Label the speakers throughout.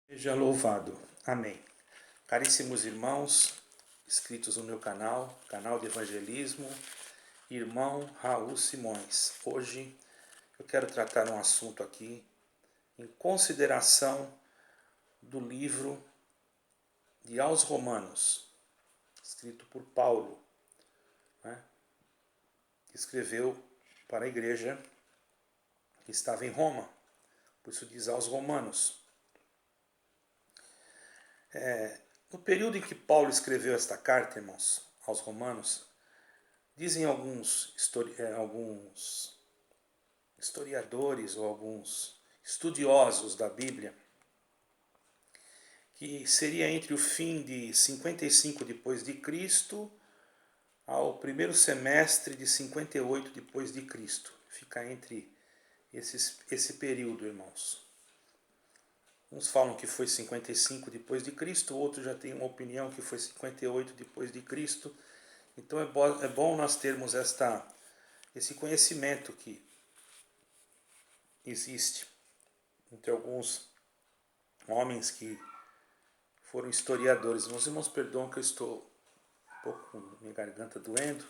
Speaker 1: Seja louvado. Amém. Caríssimos irmãos, inscritos no meu canal de evangelismo, irmão Raul Simões. Hoje eu quero tratar um assunto aqui em consideração do livro de Aos Romanos, escrito por Paulo, que escreveu para a igreja que estava em Roma, por isso diz aos Romanos. No período em que Paulo escreveu esta carta, irmãos, aos Romanos, dizem alguns historiadores ou alguns estudiosos da Bíblia que seria entre o fim de 55 depois de Cristo ao primeiro semestre de 58 depois de Cristo. Fica entre esse período, irmãos. Uns falam que foi 55 depois de Cristo, outros já têm uma opinião que foi 58 depois de Cristo. Então é bom nós termos esse conhecimento que existe entre alguns homens que foram historiadores. Meus irmãos, perdoam que eu estou um pouco com minha garganta doendo.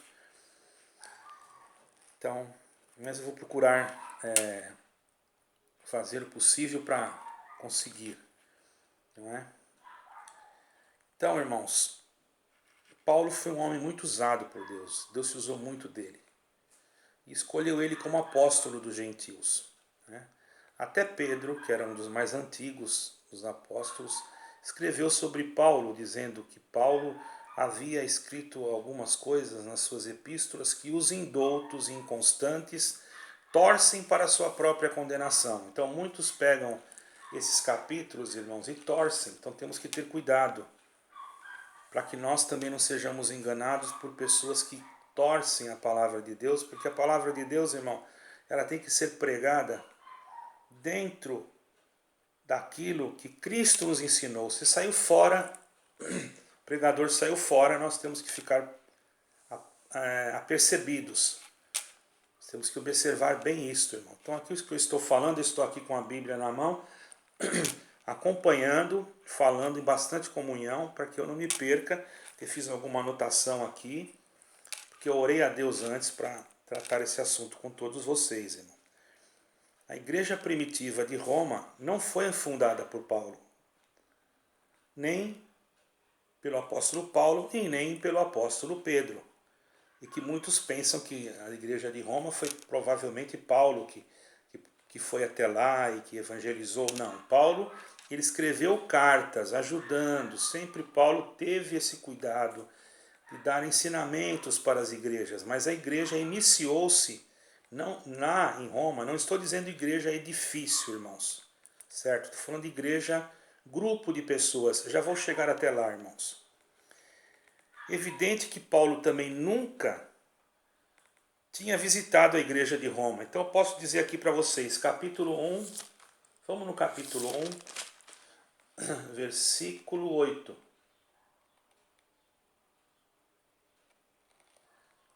Speaker 1: Então, mas eu vou procurar fazer o possível para conseguir, não é? Então, irmãos, Paulo foi um homem muito usado por Deus. Deus se usou muito dele. E escolheu ele como apóstolo dos gentios, né? Até Pedro, que era um dos mais antigos dos apóstolos, escreveu sobre Paulo, dizendo que Paulo havia escrito algumas coisas nas suas epístolas que os indoutos e inconstantes torcem para a sua própria condenação. Então muitos pegam esses capítulos, irmãos, e torcem. Então temos que ter cuidado para que nós também não sejamos enganados por pessoas que torcem a palavra de Deus, porque a palavra de Deus, irmão, ela tem que ser pregada dentro daquilo que Cristo nos ensinou. Se saiu fora, o pregador saiu fora, nós temos que ficar apercebidos. Temos que observar bem isso, irmão. Então aqui o que eu estou falando, eu estou aqui com a Bíblia na mão, acompanhando, falando em bastante comunhão, para que eu não me perca, eu fiz alguma anotação aqui, porque eu orei a Deus antes para tratar esse assunto com todos vocês, irmão. A igreja primitiva de Roma não foi fundada por Paulo, nem pelo apóstolo Paulo e nem pelo apóstolo Pedro. E que muitos pensam que a igreja de Roma foi provavelmente Paulo que foi até lá e que evangelizou. Não, Paulo ele escreveu cartas ajudando, sempre Paulo teve esse cuidado de dar ensinamentos para as igrejas, mas a igreja iniciou-se não lá em Roma. Não estou dizendo igreja edifício, irmãos, certo? Estou falando de igreja, grupo de pessoas. Já vou chegar até lá, irmãos. Evidente que Paulo também nunca tinha visitado a igreja de Roma. Então eu posso dizer aqui para vocês, capítulo 1, vamos no capítulo 1, versículo 8.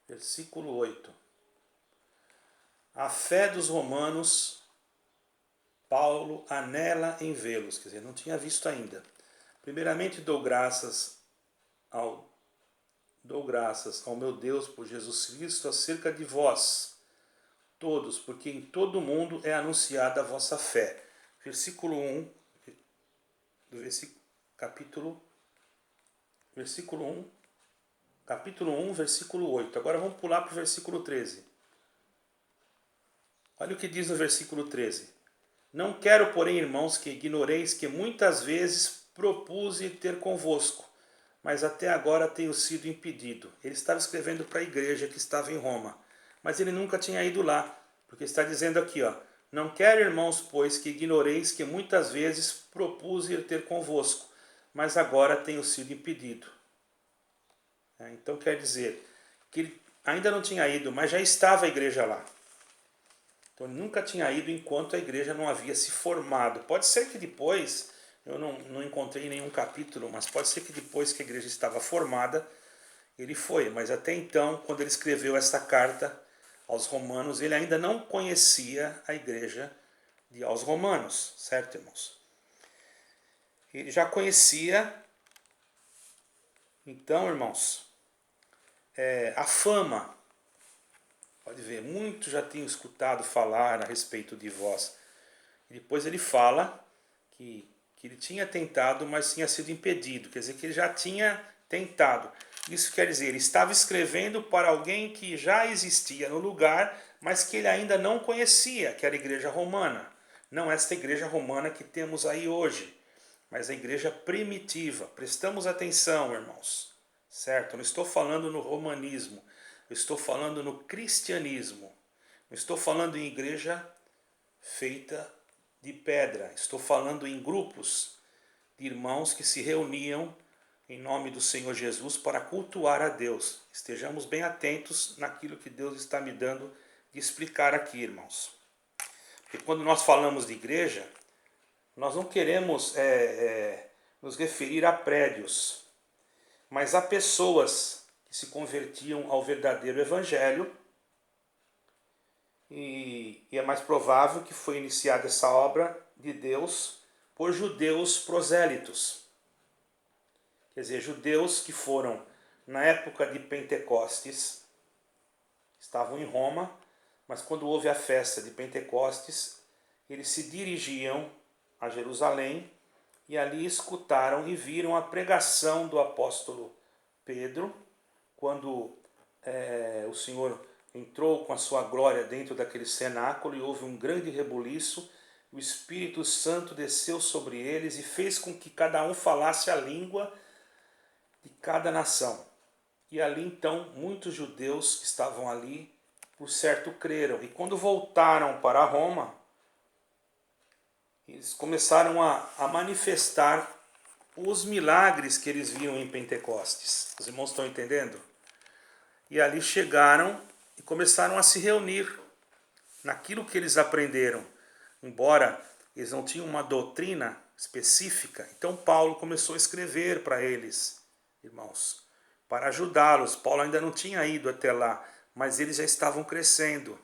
Speaker 1: Versículo 8. A fé dos romanos, Paulo anela em vê-los, quer dizer, não tinha visto ainda. Primeiramente dou graças ao meu Deus por Jesus Cristo acerca de vós, todos, porque em todo o mundo é anunciada a vossa fé. Versículo 1, capítulo 1, versículo 8. Agora vamos pular para o versículo 13. Olha o que diz no versículo 13. Não quero, porém, irmãos, que ignoreis que muitas vezes propus ir ter convosco, mas até agora tenho sido impedido. Ele estava escrevendo para a igreja que estava em Roma, mas ele nunca tinha ido lá, porque está dizendo aqui, ó, não quero, irmãos, pois, que ignoreis que muitas vezes propus ir ter convosco, mas agora tenho sido impedido. Então quer dizer que ele ainda não tinha ido, mas já estava a igreja lá. Então ele nunca tinha ido enquanto a igreja não havia se formado. Pode ser que depois, eu não encontrei nenhum capítulo, mas pode ser que depois que a igreja estava formada, ele foi. Mas até então, quando ele escreveu essa carta aos romanos, ele ainda não conhecia a igreja aos romanos, certo, irmãos? ele já conhecia, então, irmãos, a fama. Pode ver, muitos já tinham escutado falar a respeito de vós. E depois ele fala que ele tinha tentado, mas tinha sido impedido. Quer dizer, que ele já tinha tentado. Isso quer dizer, ele estava escrevendo para alguém que já existia no lugar, mas que ele ainda não conhecia, que era a igreja romana. Não esta igreja romana que temos aí hoje, mas a igreja primitiva. Prestamos atenção, irmãos. Certo? Eu não estou falando no romanismo, eu estou falando no cristianismo. Não estou falando em igreja feita de pedra. Estou falando em grupos de irmãos que se reuniam em nome do Senhor Jesus para cultuar a Deus. Estejamos bem atentos naquilo que Deus está me dando de explicar aqui, irmãos. Porque quando nós falamos de igreja, nós não queremos nos referir a prédios, mas a pessoas que se convertiam ao verdadeiro evangelho. E é mais provável que foi iniciada essa obra de Deus por judeus prosélitos. Quer dizer, judeus que foram na época de Pentecostes, estavam em Roma, mas quando houve a festa de Pentecostes, eles se dirigiam a Jerusalém e ali escutaram e viram a pregação do apóstolo Pedro, quando o Senhor entrou com a sua glória dentro daquele cenáculo e houve um grande rebuliço. O Espírito Santo desceu sobre eles e fez com que cada um falasse a língua de cada nação. E ali então muitos judeus que estavam ali, por certo, creram. E quando voltaram para Roma, eles começaram a manifestar os milagres que eles viam em Pentecostes. Os irmãos estão entendendo? E ali chegaram e começaram a se reunir naquilo que eles aprenderam. Embora eles não tinham uma doutrina específica, então Paulo começou a escrever para eles, irmãos, para ajudá-los. Paulo ainda não tinha ido até lá, mas eles já estavam crescendo.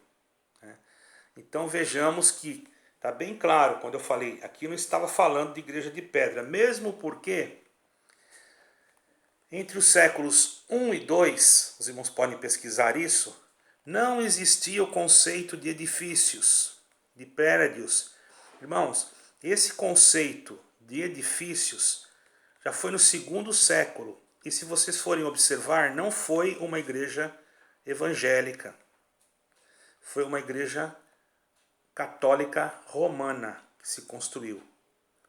Speaker 1: Então vejamos que está bem claro, quando eu falei, aqui não estava falando de igreja de pedra, mesmo porque entre os séculos 1 e 2, os irmãos podem pesquisar isso, não existia o conceito de edifícios, de prédios. Irmãos, esse conceito de edifícios já foi no 2º século. E se vocês forem observar, não foi uma igreja evangélica. Foi uma igreja católica romana que se construiu.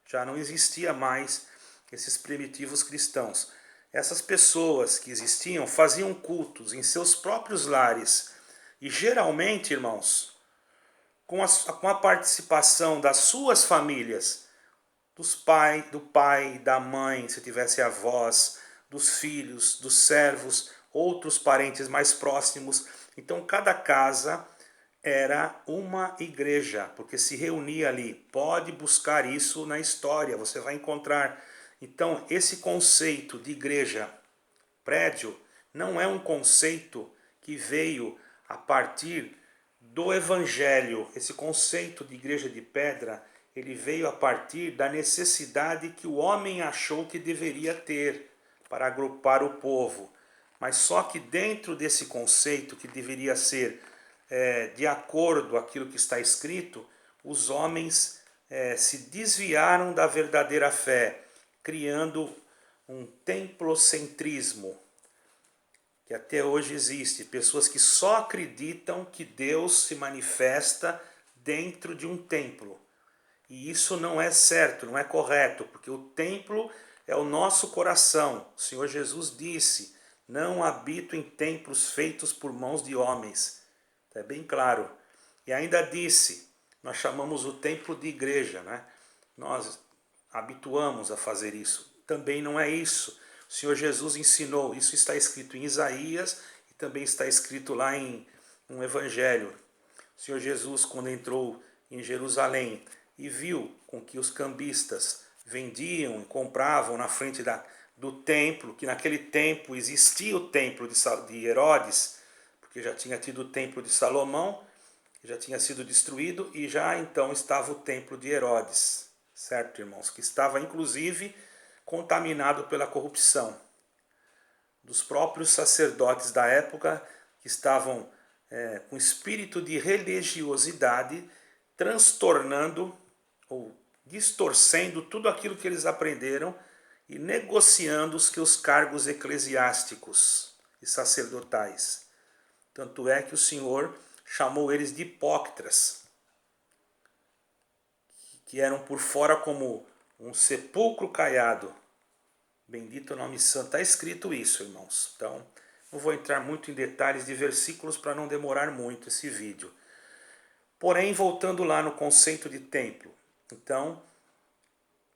Speaker 1: Já não existia mais esses primitivos cristãos. Essas pessoas que existiam faziam cultos em seus próprios lares. E geralmente, irmãos, com a participação das suas famílias, do pai, da mãe, se tivesse avós, dos filhos, dos servos, outros parentes mais próximos. Então cada casa era uma igreja, porque se reunia ali. Pode buscar isso na história, você vai encontrar. Então esse conceito de igreja, prédio, não é um conceito que veio a partir do evangelho. Esse conceito de igreja de pedra, ele veio a partir da necessidade que o homem achou que deveria ter para agrupar o povo. Mas só que dentro desse conceito que deveria ser de acordo com aquilo que está escrito, os homens se desviaram da verdadeira fé, criando um templocentrismo, que até hoje existe. Pessoas que só acreditam que Deus se manifesta dentro de um templo. E isso não é certo, não é correto, porque o templo é o nosso coração. O Senhor Jesus disse, não habito em templos feitos por mãos de homens. É bem claro. E ainda disse, nós chamamos o templo de igreja, né? Nós habituamos a fazer isso. Também não é isso. O Senhor Jesus ensinou, isso está escrito em Isaías e também está escrito lá em um evangelho. O Senhor Jesus, quando entrou em Jerusalém e viu com que os cambistas vendiam e compravam na frente do templo, que naquele tempo existia o templo de Herodes, porque já tinha tido o templo de Salomão, já tinha sido destruído e já então estava o templo de Herodes, certo, irmãos? Que estava inclusive contaminado pela corrupção dos próprios sacerdotes da época, que estavam com espírito de religiosidade, transtornando ou distorcendo tudo aquilo que eles aprenderam e negociando os seus cargos eclesiásticos e sacerdotais. Tanto é que o Senhor chamou eles de hipócritas, que eram por fora como um sepulcro caiado. Bendito o nome santo. Está escrito isso, irmãos. Então, não vou entrar muito em detalhes de versículos para não demorar muito esse vídeo. Porém, voltando lá no conceito de templo. Então,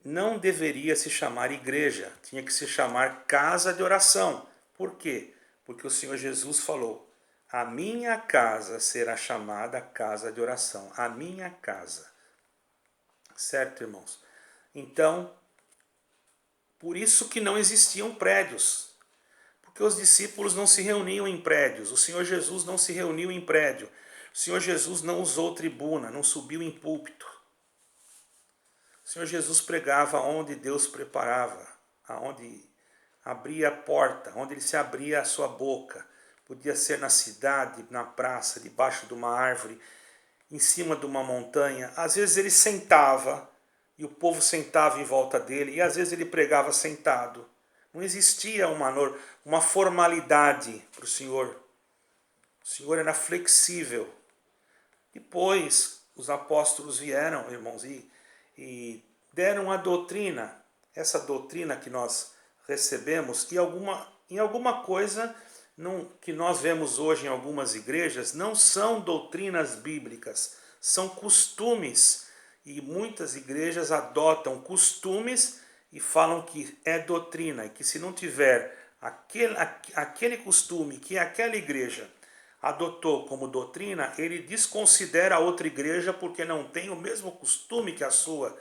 Speaker 1: não deveria se chamar igreja, tinha que se chamar casa de oração. Por quê? Porque o Senhor Jesus falou: a minha casa será chamada casa de oração. A minha casa. Certo, irmãos? Então, por isso que não existiam prédios. Porque os discípulos não se reuniam em prédios. O Senhor Jesus não se reuniu em prédio. O Senhor Jesus não usou tribuna, não subiu em púlpito. O Senhor Jesus pregava onde Deus preparava, aonde abria a porta, onde ele se abria a sua boca. Podia ser na cidade, na praça, debaixo de uma árvore, em cima de uma montanha. Às vezes ele sentava e o povo sentava em volta dele, e às vezes ele pregava sentado. Não existia uma formalidade para o Senhor. O Senhor era flexível. Depois os apóstolos vieram, irmãos, e deram a doutrina, essa doutrina que nós recebemos, e em alguma coisa que nós vemos hoje em algumas igrejas, não são doutrinas bíblicas, são costumes, e muitas igrejas adotam costumes e falam que é doutrina, e que se não tiver aquele costume que aquela igreja adotou como doutrina, ele desconsidera a outra igreja porque não tem o mesmo costume que a sua,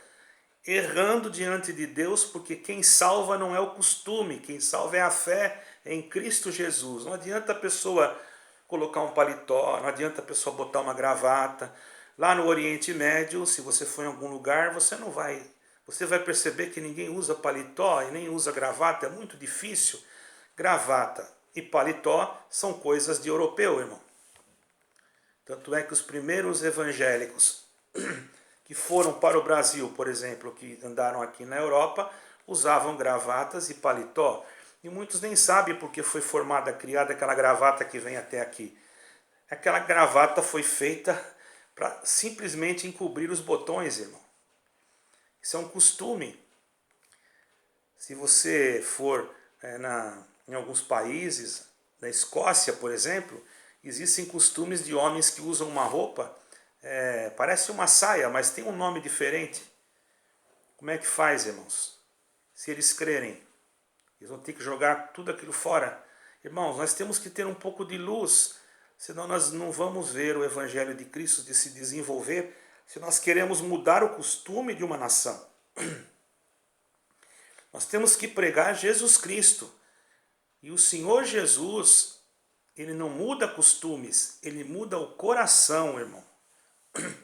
Speaker 1: errando diante de Deus, porque quem salva não é o costume, quem salva é a fé em Cristo Jesus. Não adianta a pessoa colocar um paletó, não adianta a pessoa botar uma gravata. Lá no Oriente Médio, se você for em algum lugar, você vai perceber que ninguém usa paletó e nem usa gravata, é muito difícil. Gravata e paletó são coisas de europeu, irmão. Tanto é que os primeiros evangélicos que foram para o Brasil, por exemplo, que andaram aqui na Europa, usavam gravatas e paletó. E muitos nem sabem porque foi criada aquela gravata que vem até aqui. Aquela gravata foi feita para simplesmente encobrir os botões, irmão. Isso é um costume. Se você for em alguns países, na Escócia, por exemplo, existem costumes de homens que usam uma roupa, parece uma saia, mas tem um nome diferente. Como é que faz, irmãos? Se eles crerem, eles vão ter que jogar tudo aquilo fora. Irmãos, nós temos que ter um pouco de luz, senão nós não vamos ver o Evangelho de Cristo de se desenvolver, se nós queremos mudar o costume de uma nação. Nós temos que pregar Jesus Cristo. E o Senhor Jesus, ele não muda costumes, ele muda o coração, irmão. Ele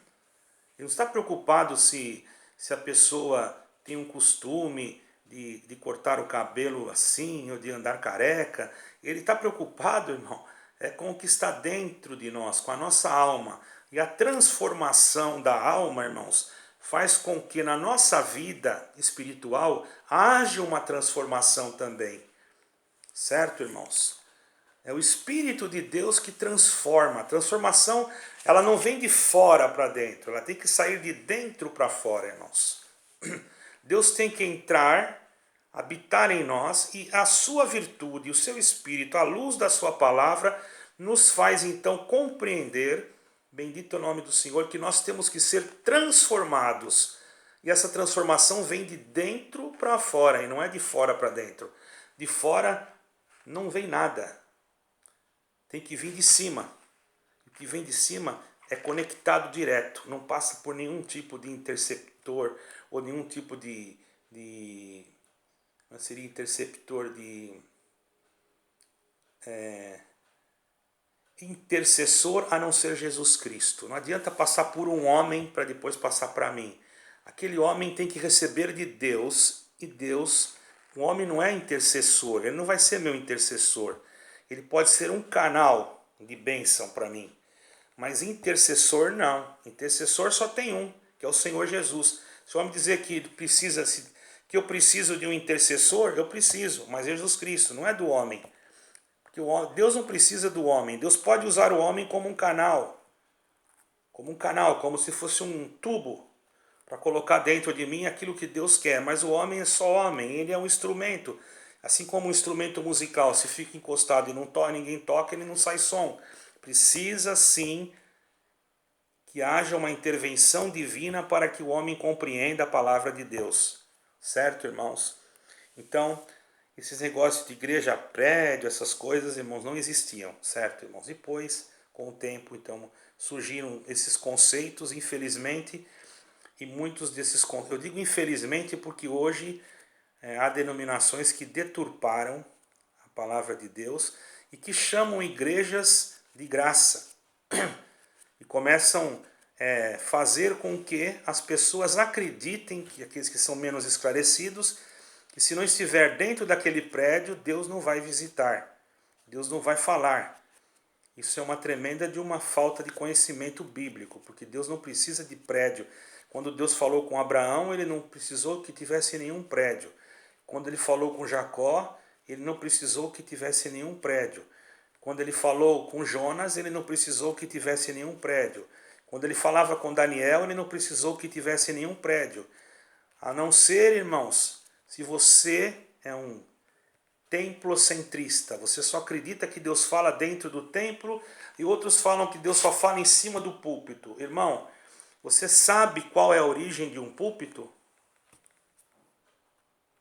Speaker 1: não está preocupado se a pessoa tem um costume de cortar o cabelo assim, ou de andar careca. Ele está preocupado, irmão, com o que está dentro de nós, com a nossa alma. E a transformação da alma, irmãos, faz com que na nossa vida espiritual haja uma transformação também. Certo, irmãos? É o Espírito de Deus que transforma. A transformação, ela não vem de fora para dentro, ela tem que sair de dentro para fora, irmãos. Deus tem que entrar, habitar em nós, e a sua virtude, o seu Espírito, a luz da sua palavra, nos faz então compreender, bendito é o nome do Senhor, que nós temos que ser transformados. E essa transformação vem de dentro para fora, e não é de fora para dentro. De fora não vem nada. Tem que vir de cima. O que vem de cima é conectado direto, não passa por nenhum tipo de interceptor ou nenhum tipo de não seria interceptor de intercessor a não ser Jesus Cristo. Não adianta passar por um homem para depois passar para mim. aquele homem tem que receber de Deus, e Deus, o homem não é intercessor, ele não vai ser meu intercessor. Ele pode ser um canal de bênção para mim, mas intercessor não. Intercessor só tem um, que é o Senhor Jesus. Se o homem dizer que eu preciso de um intercessor, eu preciso, mas Jesus Cristo, não é do homem. Porque Deus não precisa do homem. Deus pode usar o homem como um canal, como se fosse um tubo para colocar dentro de mim aquilo que Deus quer. Mas o homem é só homem, ele é um instrumento. Assim como um instrumento musical, se fica encostado e não toca, ninguém toca, ele não sai som. Precisa sim que haja uma intervenção divina para que o homem compreenda a palavra de Deus. Certo, irmãos? Então, esses negócios de igreja, prédio, essas coisas, irmãos, não existiam, certo, irmãos? Depois, com o tempo, então, surgiram esses conceitos, infelizmente, e muitos desses conceitos, eu digo infelizmente porque hoje há denominações que deturparam a palavra de Deus e que chamam igrejas de graça e começam a fazer com que as pessoas acreditem, que aqueles que são menos esclarecidos, que se não estiver dentro daquele prédio, Deus não vai visitar, Deus não vai falar. Isso é uma tremenda de uma falta de conhecimento bíblico, porque Deus não precisa de prédio. Quando Deus falou com Abraão, ele não precisou que tivesse nenhum prédio. Quando ele falou com Jacó, ele não precisou que tivesse nenhum prédio. Quando ele falou com Jonas, ele não precisou que tivesse nenhum prédio. Quando ele falava com Daniel, ele não precisou que tivesse nenhum prédio. A não ser, irmãos, se você é um templocentrista, você só acredita que Deus fala dentro do templo e outros falam que Deus só fala em cima do púlpito. Irmão, você sabe qual é a origem de um púlpito?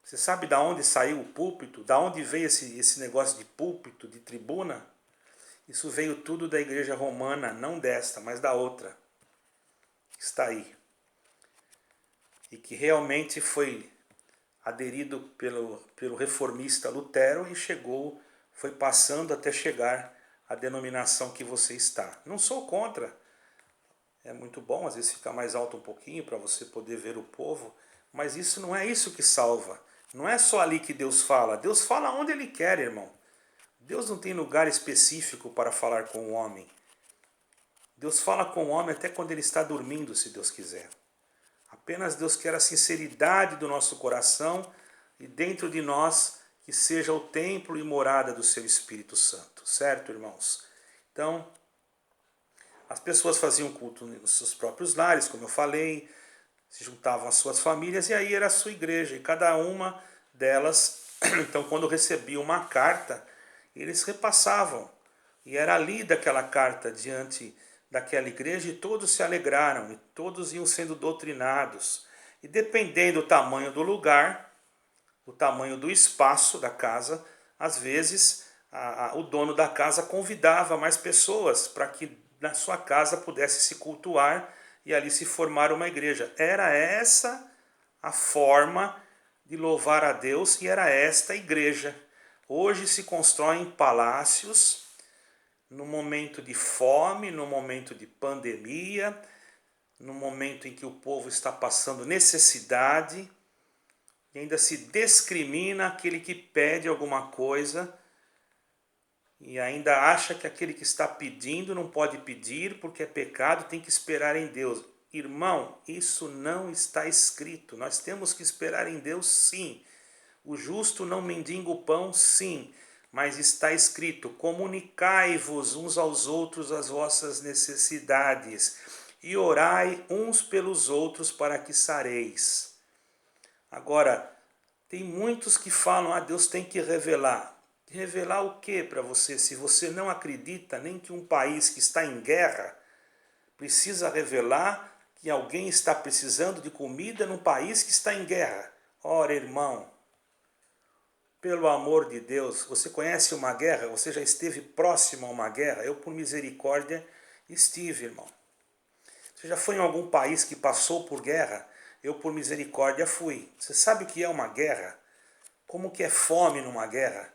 Speaker 1: Você sabe de onde saiu o púlpito? De onde veio esse negócio de púlpito, de tribuna? Isso veio tudo da igreja romana, não desta, mas da outra. Está aí. E que realmente foi aderido pelo reformista Lutero e foi passando até chegar à denominação que você está. Não sou contra. É muito bom, às vezes ficar mais alto um pouquinho para você poder ver o povo, mas isso não é isso que salva. Não é só ali que Deus fala. Deus fala onde Ele quer, irmão. Deus não tem lugar específico para falar com o homem. Deus fala com o homem até quando ele está dormindo, se Deus quiser. Apenas Deus quer a sinceridade do nosso coração e dentro de nós que seja o templo e morada do seu Espírito Santo. Certo, irmãos? Então, as pessoas faziam culto nos seus próprios lares, como eu falei, se juntavam às suas famílias e aí era a sua igreja. E cada uma delas, então quando recebia uma carta, eles repassavam. E era lida aquela carta diante daquela igreja e todos se alegraram e todos iam sendo doutrinados. E dependendo do tamanho do lugar, o tamanho do espaço da casa, às vezes o dono da casa convidava mais pessoas para que na sua casa pudesse se cultuar e ali se formar uma igreja. Era essa a forma de louvar a Deus e era esta a igreja. Hoje se constroem palácios no momento de fome, no momento de pandemia, no momento em que o povo está passando necessidade, e ainda se discrimina aquele que pede alguma coisa e ainda acha que aquele que está pedindo não pode pedir porque é pecado, tem que esperar em Deus. Irmão, isso não está escrito. Nós temos que esperar em Deus, sim. O justo não mendiga o pão, sim. Mas está escrito: comunicai-vos uns aos outros as vossas necessidades e orai uns pelos outros para que sareis. Agora, tem muitos que falam: Deus tem que revelar. Revelar o que para você? Se você não acredita nem que um país que está em guerra precisa revelar que alguém está precisando de comida num país que está em guerra. Ora, irmão, pelo amor de Deus, você conhece uma guerra? Você já esteve próximo a uma guerra? Eu, por misericórdia, estive, irmão. Você já foi em algum país que passou por guerra? Eu, por misericórdia, fui. Você sabe o que é uma guerra? Como que é fome numa guerra?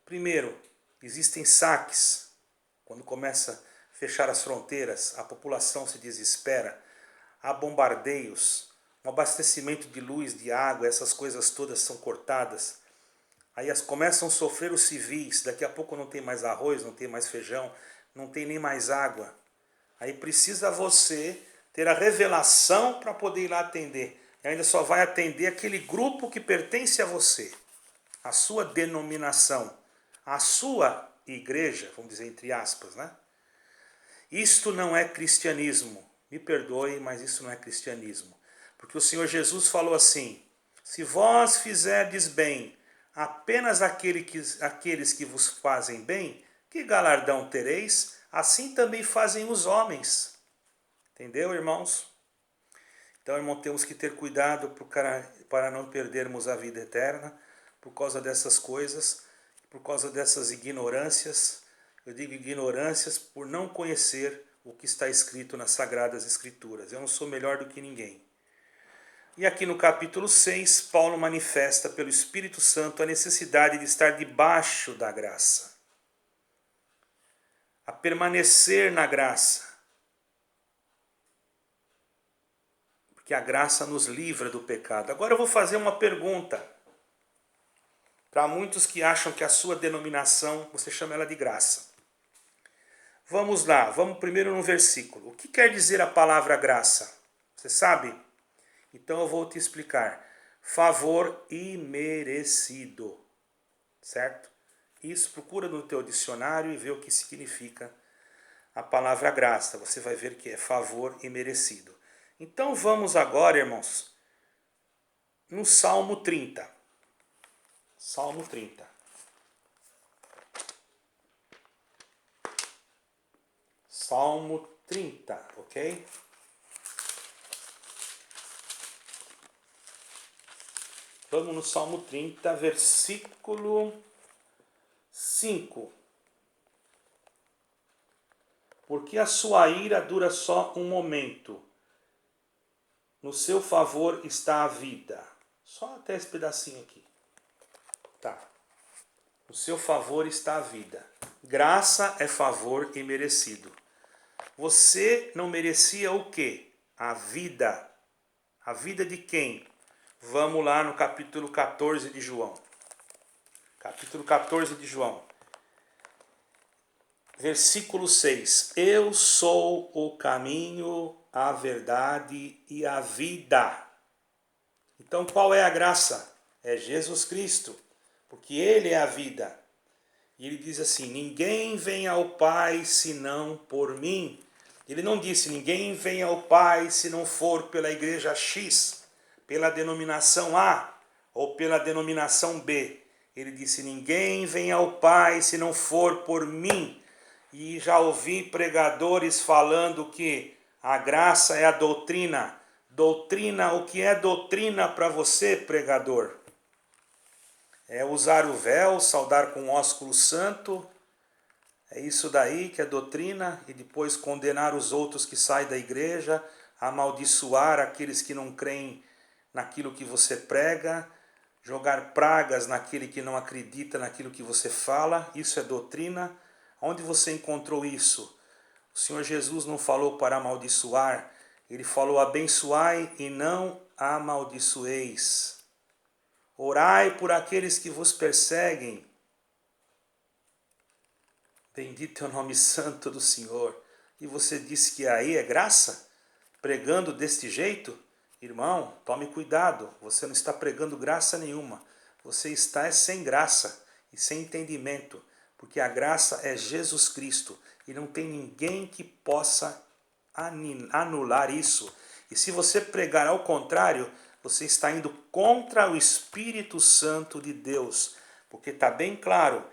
Speaker 1: Primeiro, existem saques. Quando começa a fechar as fronteiras, a população se desespera. há bombardeios, um abastecimento de luz, de água, essas coisas todas são cortadas. Aí começam a sofrer os civis, daqui a pouco não tem mais arroz, não tem mais feijão, não tem nem mais água. Aí precisa você ter a revelação para poder ir lá atender. E ainda só vai atender aquele grupo que pertence a você, a sua denominação, a sua igreja, vamos dizer entre aspas, né? Isto não é cristianismo. Me perdoe, mas isso não é cristianismo. Porque o Senhor Jesus falou assim: se vós fizerdes bem apenas aqueles que vos fazem bem, que galardão tereis? Assim também fazem os homens. Entendeu, irmãos? Então, irmão, temos que ter cuidado para não perdermos a vida eterna por causa dessas coisas, por causa dessas ignorâncias. Eu digo ignorâncias por não conhecer o que está escrito nas Sagradas Escrituras. Eu não sou melhor do que ninguém. E aqui no capítulo 6, Paulo manifesta pelo Espírito Santo a necessidade de estar debaixo da graça, a permanecer na graça, porque a graça nos livra do pecado. Agora eu vou fazer uma pergunta para muitos que acham que a sua denominação, você chama ela de graça. Vamos lá, vamos primeiro no versículo. O que quer dizer a palavra graça? Você sabe? Então eu vou te explicar. Favor imerecido, certo? Isso, procura no teu dicionário e vê o que significa a palavra graça. Você vai ver que é favor imerecido. Então vamos agora, irmãos, no Salmo 30. Salmo 30. Salmo 30, ok? Vamos no Salmo 30, versículo 5. Porque a sua ira dura só um momento, no seu favor está a vida. Só até esse pedacinho aqui. Tá. No seu favor está a vida. Graça é favor imerecido. Você não merecia o quê? A vida. A vida de quem? Vamos lá no capítulo 14 de João. Capítulo 14 de João. Versículo 6. Eu sou o caminho, a verdade e a vida. Então qual é a graça? É Jesus Cristo, porque Ele é a vida. E ele diz assim: ninguém vem ao Pai senão por mim. Ele não disse ninguém vem ao Pai se não for pela igreja X, pela denominação A ou pela denominação B. Ele disse ninguém vem ao Pai se não for por mim. E já ouvi pregadores falando que a graça é a doutrina. Doutrina, o que é doutrina para você, pregador? É usar o véu, saudar com ósculo santo. É isso daí que é doutrina, e depois condenar os outros que saem da igreja, amaldiçoar aqueles que não creem naquilo que você prega, jogar pragas naquele que não acredita naquilo que você fala. Isso é doutrina. Onde você encontrou isso? O Senhor Jesus não falou para amaldiçoar, Ele falou abençoai e não amaldiçoeis. Orai por aqueles que vos perseguem. Bendito é o nome santo do Senhor. E você disse que aí é graça? Pregando deste jeito? Irmão, tome cuidado. Você não está pregando graça nenhuma. Você está sem graça e sem entendimento. Porque a graça é Jesus Cristo. E não tem ninguém que possa anular isso. E se você pregar ao contrário, você está indo contra o Espírito Santo de Deus. Porque está bem claro.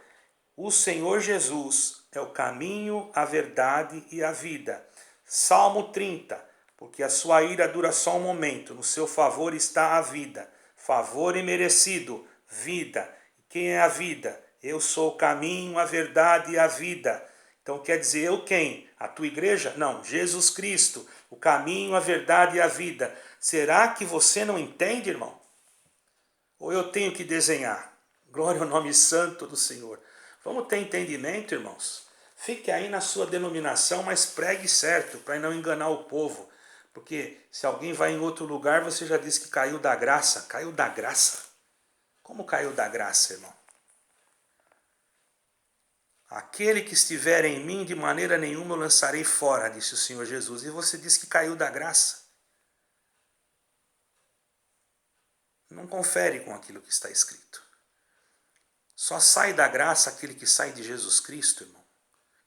Speaker 1: O Senhor Jesus é o caminho, a verdade e a vida. Salmo 30. Porque a sua ira dura só um momento, no seu favor está a vida. Favor imerecido, vida. E quem é a vida? Eu sou o caminho, a verdade e a vida. Então quer dizer, eu quem? A tua igreja? Não, Jesus Cristo, o caminho, a verdade e a vida. Será que você não entende, irmão? Ou eu tenho que desenhar? Glória ao nome santo do Senhor. Vamos ter entendimento, irmãos? Fique aí na sua denominação, mas pregue certo, para não enganar o povo. Porque se alguém vai em outro lugar, você já diz que caiu da graça. Caiu da graça? Como caiu da graça, irmão? Aquele que estiver em mim, de maneira nenhuma eu lançarei fora, disse o Senhor Jesus. E você diz que caiu da graça. Não confere com aquilo que está escrito. Só sai da graça aquele que sai de Jesus Cristo, irmão.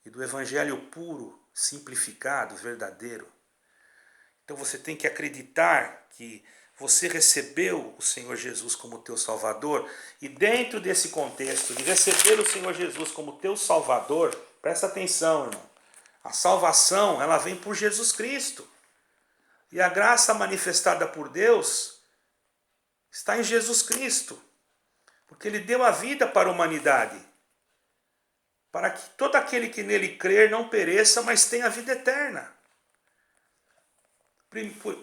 Speaker 1: E do evangelho puro, simplificado, verdadeiro. Então você tem que acreditar que você recebeu o Senhor Jesus como teu Salvador. E dentro desse contexto de receber o Senhor Jesus como teu Salvador, presta atenção, irmão. A salvação, ela vem por Jesus Cristo. E a graça manifestada por Deus está em Jesus Cristo. Porque Ele deu a vida para a humanidade. Para que todo aquele que nele crer não pereça, mas tenha a vida eterna.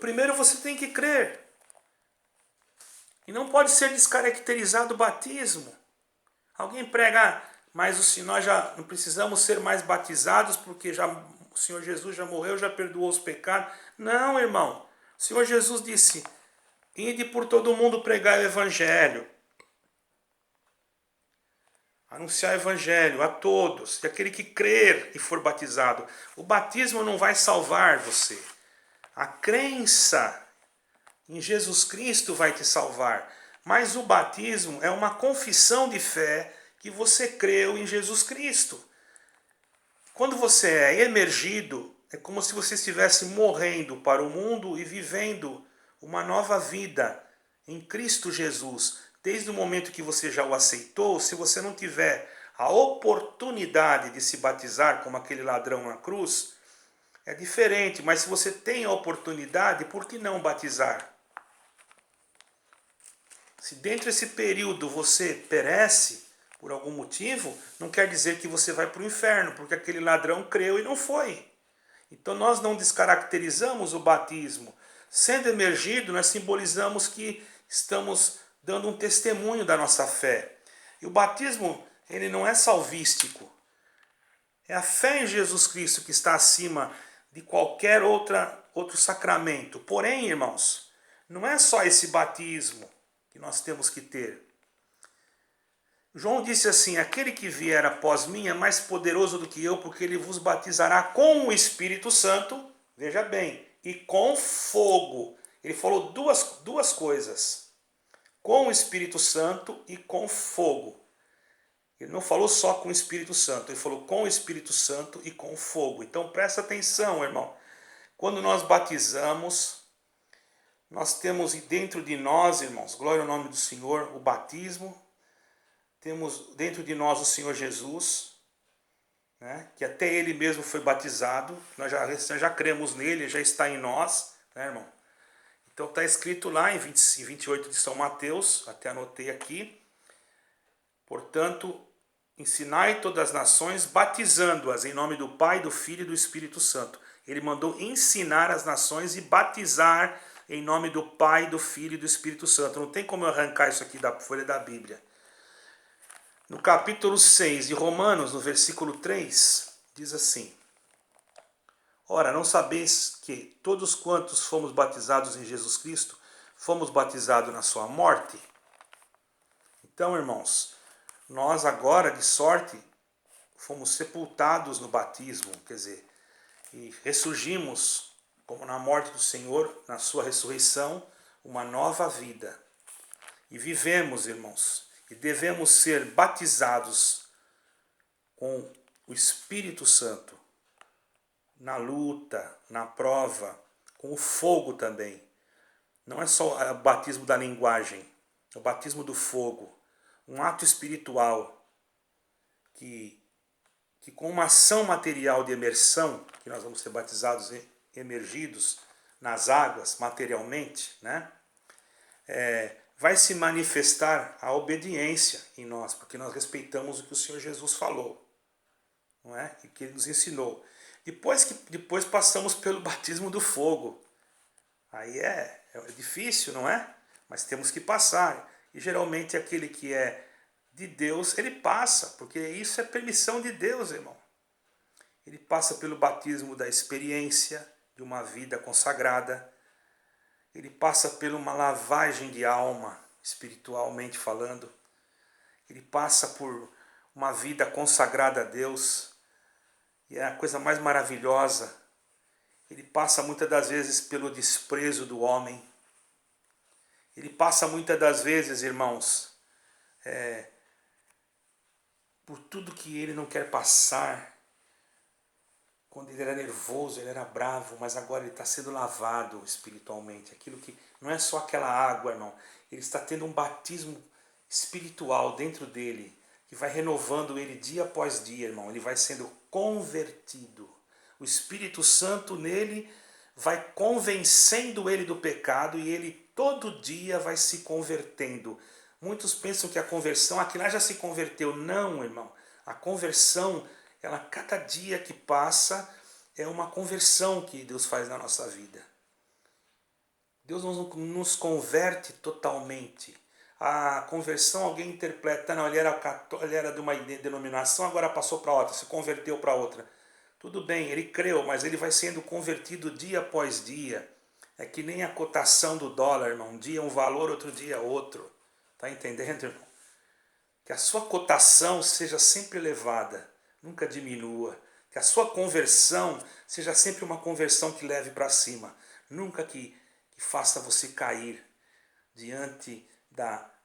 Speaker 1: Primeiro você tem que crer. E não pode ser descaracterizado o batismo. Alguém prega, mas nós já não precisamos ser mais batizados porque o Senhor Jesus já morreu, já perdoou os pecados. Não, irmão. O Senhor Jesus disse, ide por todo mundo pregar o evangelho. Anunciar o evangelho a todos. E aquele que crer e for batizado. O batismo não vai salvar você. A crença em Jesus Cristo vai te salvar. Mas o batismo é uma confissão de fé que você creu em Jesus Cristo. Quando você é emergido, é como se você estivesse morrendo para o mundo e vivendo uma nova vida em Cristo Jesus. Desde o momento que você já o aceitou, se você não tiver a oportunidade de se batizar como aquele ladrão na cruz, é diferente, mas se você tem a oportunidade, por que não batizar? Se dentro desse período você perece por algum motivo, não quer dizer que você vai para o inferno, porque aquele ladrão creu e não foi. Então nós não descaracterizamos o batismo. Sendo emergido, nós simbolizamos que estamos dando um testemunho da nossa fé. E o batismo, ele não é salvístico. É a fé em Jesus Cristo que está acima de qualquer outro sacramento. Porém, irmãos, não é só esse batismo que nós temos que ter. João disse assim, aquele que vier após mim é mais poderoso do que eu, porque ele vos batizará com o Espírito Santo, veja bem, e com fogo. Ele falou duas coisas, com o Espírito Santo e com fogo. Ele não falou só com o Espírito Santo, ele falou com o Espírito Santo e com fogo. Então presta atenção, irmão. Quando nós batizamos, nós temos dentro de nós, irmãos, glória ao nome do Senhor, o batismo. Temos dentro de nós o Senhor Jesus, né, que até Ele mesmo foi batizado. Nós já cremos nele, já está em nós, né, irmão? Então está escrito lá em 28 de São Mateus, até anotei aqui. Portanto, ensinai todas as nações, batizando-as em nome do Pai, do Filho e do Espírito Santo. Ele mandou ensinar as nações e batizar em nome do Pai, do Filho e do Espírito Santo. Não tem como eu arrancar isso aqui da folha da Bíblia. No capítulo 6 de Romanos, no versículo 3, diz assim: ora, não sabeis que todos quantos fomos batizados em Jesus Cristo, fomos batizados na sua morte? Então, irmãos, nós agora, de sorte, fomos sepultados no batismo, quer dizer, e ressurgimos, como na morte do Senhor, na sua ressurreição, uma nova vida. E vivemos, irmãos, e devemos ser batizados com o Espírito Santo, na luta, na prova, com o fogo também. Não é só o batismo da linguagem, é o batismo do fogo, um ato espiritual que com uma ação material de imersão, que nós vamos ser batizados e emergidos nas águas materialmente, né? Vai se manifestar a obediência em nós, porque nós respeitamos o que o Senhor Jesus falou, não é? E que Ele nos ensinou. Depois passamos pelo batismo do fogo. Aí é difícil, não é? Mas temos que passar. E geralmente aquele que é de Deus, ele passa, porque isso é permissão de Deus, irmão. Ele passa pelo batismo da experiência, de uma vida consagrada. Ele passa por uma lavagem de alma, espiritualmente falando. Ele passa por uma vida consagrada a Deus. E é a coisa mais maravilhosa. Ele passa muitas das vezes pelo desprezo do homem. Ele passa muitas das vezes, irmãos, por tudo que ele não quer passar. Quando ele era nervoso, ele era bravo, mas agora ele está sendo lavado espiritualmente. Aquilo que não é só aquela água, irmão. Ele está tendo um batismo espiritual dentro dele, que vai renovando ele dia após dia, irmão. Ele vai sendo convertido. O Espírito Santo nele vai convencendo ele do pecado e ele todo dia vai se convertendo. Muitos pensam que a conversão, aqui lá já se converteu. Não, irmão. A conversão, ela cada dia que passa é uma conversão que Deus faz na nossa vida. Deus nos converte totalmente. A conversão, alguém interpreta, não, ele era de uma denominação, agora passou para outra, se converteu para outra. Tudo bem, ele creu, mas ele vai sendo convertido dia após dia. É que nem a cotação do dólar, irmão. Um dia um valor, outro dia outro. Está entendendo, irmão? Que a sua cotação seja sempre elevada, nunca diminua. Que a sua conversão seja sempre uma conversão que leve para cima. Nunca que faça você cair diante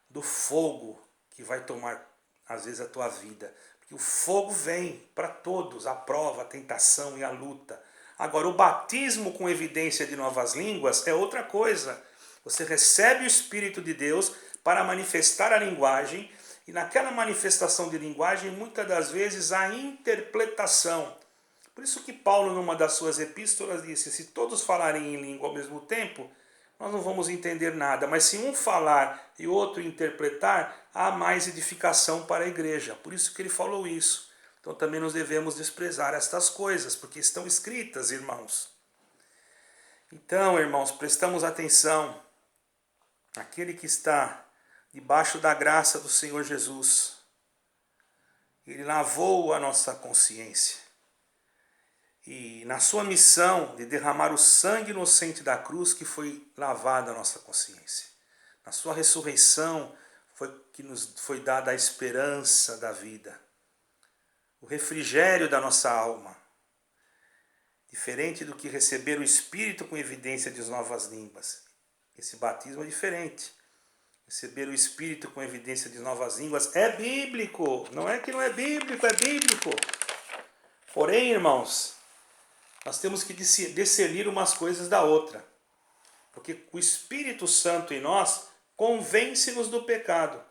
Speaker 1: do fogo que vai tomar, às vezes, a tua vida. Porque o fogo vem para todos, a prova, a tentação e a luta. Agora, o batismo com evidência de novas línguas é outra coisa. Você recebe o Espírito de Deus para manifestar a linguagem, e naquela manifestação de linguagem, muitas das vezes, a interpretação. Por isso que Paulo, numa das suas epístolas, disse, se todos falarem em língua ao mesmo tempo, nós não vamos entender nada, mas se um falar e outro interpretar, há mais edificação para a igreja. Por isso que ele falou isso. Então também nós devemos desprezar estas coisas, porque estão escritas, irmãos. Então, irmãos, prestamos atenção. Aquele que está debaixo da graça do Senhor Jesus, ele lavou a nossa consciência. E na sua missão de derramar o sangue inocente da cruz, que foi lavada a nossa consciência. Na sua ressurreição que nos foi dada a esperança da vida. O refrigério da nossa alma. Diferente do que receber o Espírito com evidência de novas línguas. Esse batismo é diferente. Receber o Espírito com evidência de novas línguas é bíblico. Não é que não é bíblico, é bíblico. Porém, irmãos, nós temos que discernir umas coisas da outra. Porque o Espírito Santo em nós convence-nos do pecado.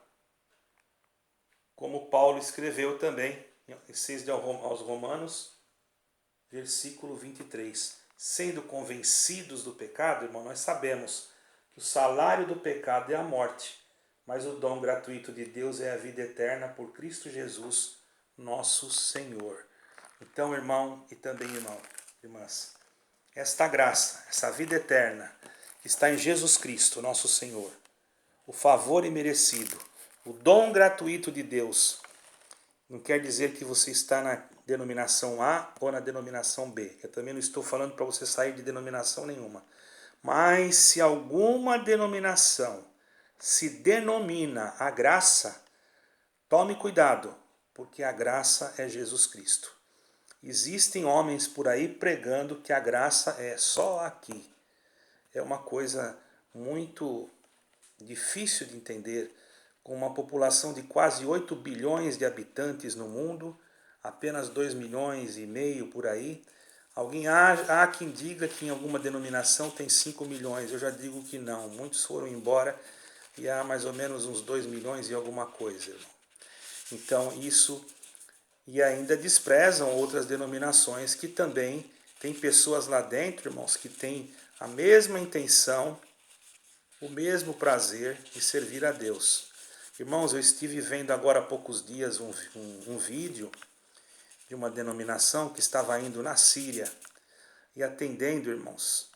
Speaker 1: Como Paulo escreveu também, em 6 aos Romanos, versículo 23. Sendo convencidos do pecado, irmão, nós sabemos que o salário do pecado é a morte, mas o dom gratuito de Deus é a vida eterna por Cristo Jesus, nosso Senhor. Então, irmão e também irmãs, esta graça, essa vida eterna, que está em Jesus Cristo, nosso Senhor, o favor imerecido, o dom gratuito de Deus, não quer dizer que você está na denominação A ou na denominação B. Eu também não estou falando para você sair de denominação nenhuma. Mas se alguma denominação se denomina a graça, tome cuidado, porque a graça é Jesus Cristo. Existem homens por aí pregando que a graça é só aqui. É uma coisa muito difícil de entender. Com uma população de quase 8 bilhões de habitantes no mundo, apenas 2,5 milhões por aí. Há quem diga que em alguma denominação tem 5 milhões. Eu já digo que não. Muitos foram embora e há mais ou menos uns 2 milhões e alguma coisa, irmão. Então isso... E ainda desprezam outras denominações que também tem pessoas lá dentro, irmãos, que têm a mesma intenção, o mesmo prazer de servir a Deus. Irmãos, eu estive vendo agora há poucos dias um vídeo de uma denominação que estava indo na Síria e atendendo, irmãos,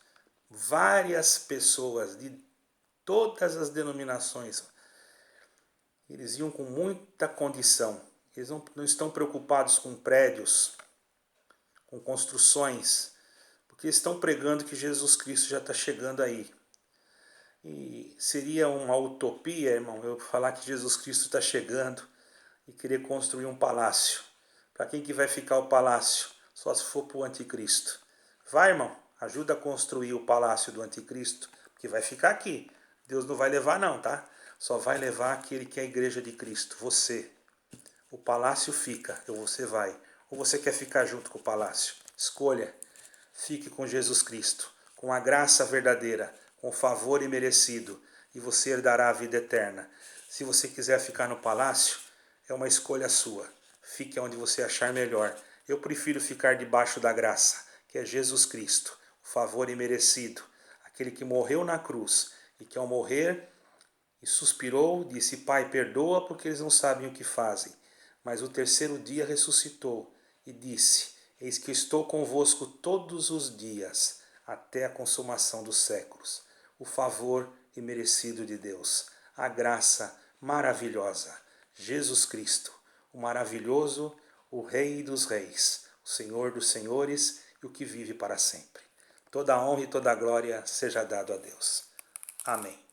Speaker 1: várias pessoas de todas as denominações. Eles iam com muita condição. Eles não estão preocupados com prédios, com construções, porque estão pregando que Jesus Cristo já está chegando aí. E seria uma utopia, irmão, eu falar que Jesus Cristo está chegando e querer construir um palácio. Para quem que vai ficar o palácio? Só se for para o anticristo. Vai, irmão, ajuda a construir o palácio do anticristo, porque vai ficar aqui. Deus não vai levar não, tá? Só vai levar aquele que é a igreja de Cristo, você. O palácio fica, ou você vai. Ou você quer ficar junto com o palácio? Escolha. Fique com Jesus Cristo, com a graça verdadeira, com o favor imerecido, e você herdará a vida eterna. Se você quiser ficar no palácio, é uma escolha sua. Fique onde você achar melhor. Eu prefiro ficar debaixo da graça, que é Jesus Cristo, o favor imerecido, aquele que morreu na cruz e que ao morrer e suspirou, disse: Pai, perdoa porque eles não sabem o que fazem. Mas o terceiro dia ressuscitou e disse: Eis que estou convosco todos os dias, até a consumação dos séculos. O favor imerecido de Deus, a graça maravilhosa, Jesus Cristo, o maravilhoso, o Rei dos Reis, o Senhor dos Senhores e o que vive para sempre. Toda a honra e toda a glória seja dado a Deus. Amém.